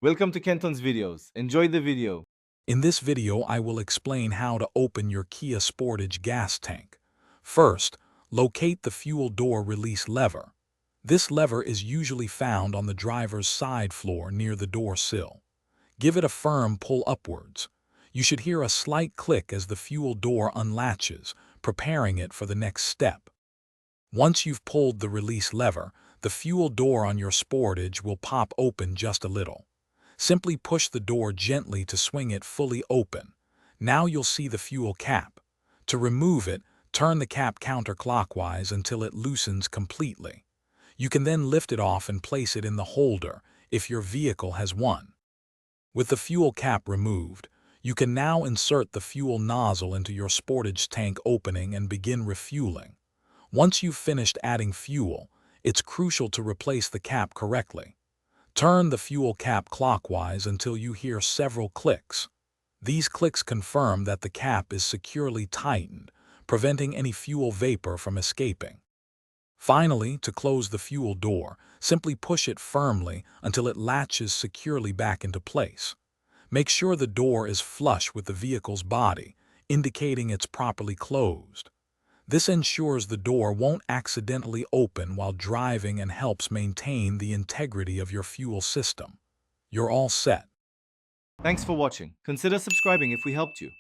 Welcome to Kenton's videos. Enjoy the video. In this video, I will explain how to open your Kia Sportage gas tank. First, locate the fuel door release lever. This lever is usually found on the driver's side floor near the door sill. Give it a firm pull upwards. You should hear a slight click as the fuel door unlatches, preparing it for the next step. Once you've pulled the release lever, the fuel door on your Sportage will pop open just a little. Simply push the door gently to swing it fully open. Now you'll see the fuel cap. To remove it, turn the cap counterclockwise until it loosens completely. You can then lift it off and place it in the holder, if your vehicle has one. With the fuel cap removed, you can now insert the fuel nozzle into your Sportage tank opening and begin refueling. Once you've finished adding fuel, it's crucial to replace the cap correctly. Turn the fuel cap clockwise until you hear several clicks. These clicks confirm that the cap is securely tightened, preventing any fuel vapor from escaping. Finally, to close the fuel door, simply push it firmly until it latches securely back into place. Make sure the door is flush with the vehicle's body, indicating it's properly closed. This ensures the door won't accidentally open while driving and helps maintain the integrity of your fuel system. You're all set. Thanks for watching. Consider subscribing if we helped you.